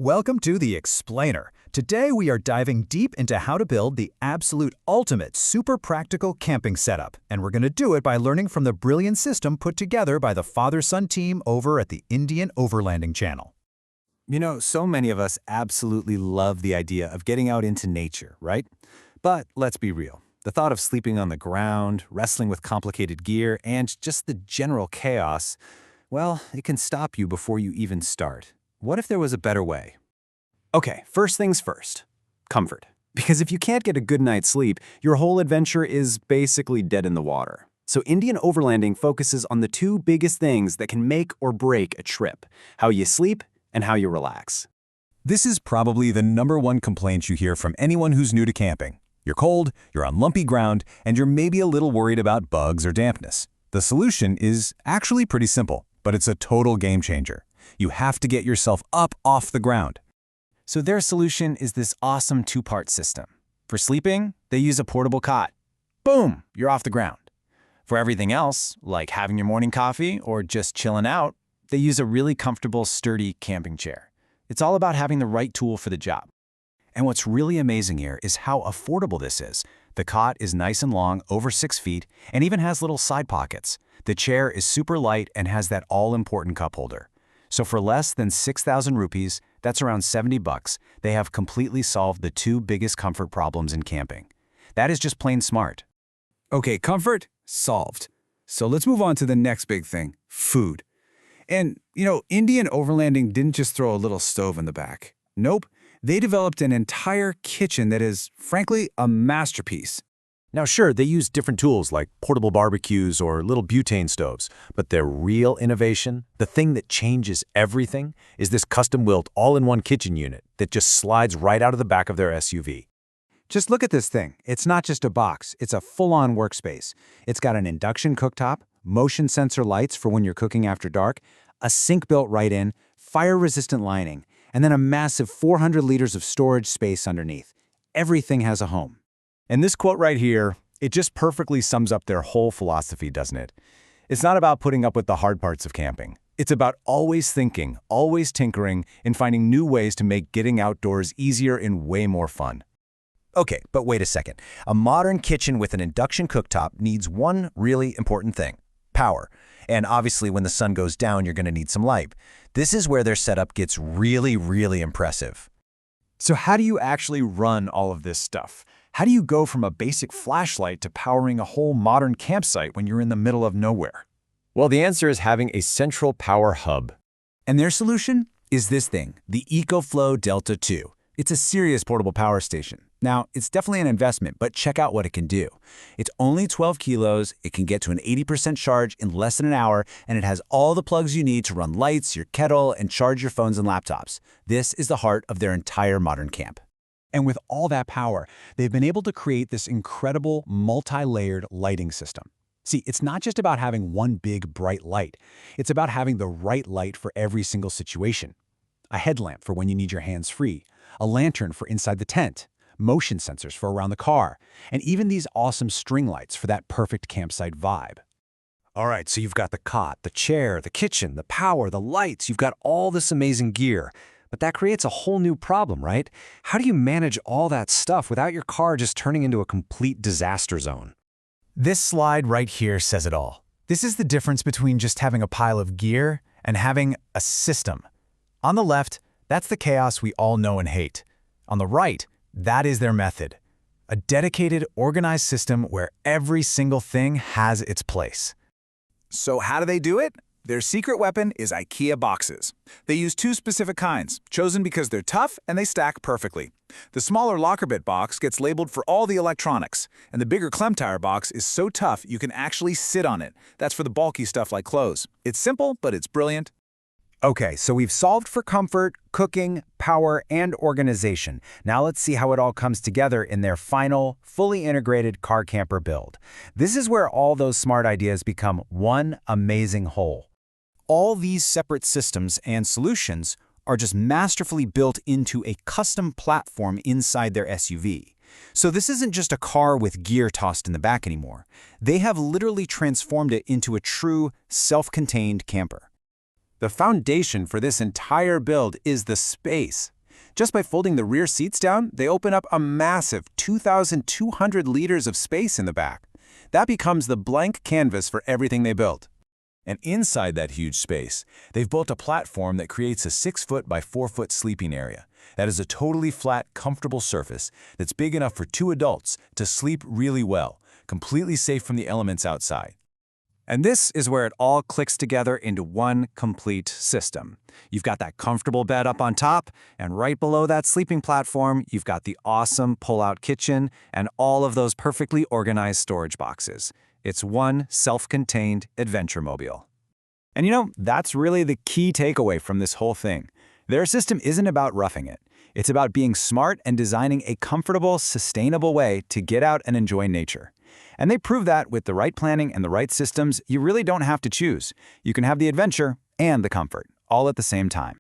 Welcome to The Explainer. Today we are diving deep into how to build the absolute ultimate super practical camping setup, and we're going to do it by learning from the brilliant system put together by the father-son team over at the Indian Overlanding channel. You know, so many of us absolutely love the idea of getting out into nature, right? But let's be real. The thought of sleeping on the ground, wrestling with complicated gear, and just the general chaos, well, it can stop you before you even start. What if there was a better way? Okay, first things first. Comfort. Because if you can't get a good night's sleep, your whole adventure is basically dead in the water. So Indian Overlanding focuses on the two biggest things that can make or break a trip: how you sleep and how you relax. This is probably the #1 complaint you hear from anyone who's new to camping. You're cold, you're on lumpy ground, and you're maybe a little worried about bugs or dampness. The solution is actually pretty simple, but it's a total game changer. You have to get yourself up off the ground. So their solution is this awesome two-part system. For sleeping, they use a portable cot. Boom, you're off the ground. For everything else, like having your morning coffee or just chilling out, they use a really comfortable, sturdy camping chair. It's all about having the right tool for the job. And what's really amazing here is how affordable this is. The cot is nice and long, over 6 feet, and even has little side pockets. The chair is super light and has that all-important cup holder. So for less than 6,000 rupees, that's around $70, they have completely solved the two biggest comfort problems in camping. That is just plain smart. Okay, comfort, solved. So let's move on to the next big thing, food. And, Indian Overlanding didn't just throw a little stove in the back. Nope, they developed an entire kitchen that is, frankly, a masterpiece. Now sure, they use different tools like portable barbecues or little butane stoves, but their real innovation, the thing that changes everything, is this custom-built all-in-one kitchen unit that just slides right out of the back of their SUV. Just look at this thing. It's not just a box, it's a full-on workspace. It's got an induction cooktop, motion sensor lights for when you're cooking after dark, a sink built right in, fire-resistant lining, and then a massive 400 liters of storage space underneath. Everything has a home. And this quote right here, it just perfectly sums up their whole philosophy, doesn't it? It's not about putting up with the hard parts of camping. It's about always thinking, always tinkering, and finding new ways to make getting outdoors easier and way more fun. Okay, but wait a second. A modern kitchen with an induction cooktop needs one really important thing: power. And obviously when the sun goes down, you're going to need some light. This is where their setup gets really impressive. So how do you actually run all of this stuff? How do you go from a basic flashlight to powering a whole modern campsite when you're in the middle of nowhere? Well, the answer is having a central power hub. And their solution is this thing, the EcoFlow Delta 2. It's a serious portable power station. Now, it's definitely an investment, but check out what it can do. It's only 12 kilos, it can get to an 80% charge in less than an hour, and it has all the plugs you need to run lights, your kettle, and charge your phones and laptops. This is the heart of their entire modern camp. And with all that power, they've been able to create this incredible multi-layered lighting system. See, it's not just about having one big bright light. It's about having the right light for every single situation. A headlamp for when you need your hands free, a lantern for inside the tent, motion sensors for around the car, and even these awesome string lights for that perfect campsite vibe. All right, so you've got the cot, the chair, the kitchen, the power, the lights. You've got all this amazing gear. But that creates a whole new problem, right? How do you manage all that stuff without your car just turning into a complete disaster zone? This slide right here says it all. This is the difference between just having a pile of gear and having a system. On the left, that's the chaos we all know and hate. On the right, that is their method. A dedicated, organized system where every single thing has its place. So how do they do it? Their secret weapon is IKEA boxes. They use two specific kinds, chosen because they're tough and they stack perfectly. The smaller locker bit box gets labeled for all the electronics, and the bigger clem tire box is so tough you can actually sit on it. That's for the bulky stuff like clothes. It's simple, but it's brilliant. Okay, so we've solved for comfort, cooking, power, and organization. Now let's see how it all comes together in their final, fully integrated car camper build. This is where all those smart ideas become one amazing whole. All these separate systems and solutions are just masterfully built into a custom platform inside their SUV. So this isn't just a car with gear tossed in the back anymore. They have literally transformed it into a true, self-contained camper. The foundation for this entire build is the space. Just by folding the rear seats down, they open up a massive 2,200 liters of space in the back. That becomes the blank canvas for everything they built. And inside that huge space, they've built a platform that creates a 6-foot by 4-foot sleeping area. That is a totally flat, comfortable surface that's big enough for 2 adults to sleep really well, completely safe from the elements outside. And this is where it all clicks together into one complete system. You've got that comfortable bed up on top, and right below that sleeping platform, you've got the awesome pull-out kitchen and all of those perfectly organized storage boxes. It's one self-contained adventure mobile. And that's really the key takeaway from this whole thing. Their system isn't about roughing it. It's about being smart and designing a comfortable, sustainable way to get out and enjoy nature. And they prove that with the right planning and the right systems, you really don't have to choose. You can have the adventure and the comfort, all at the same time.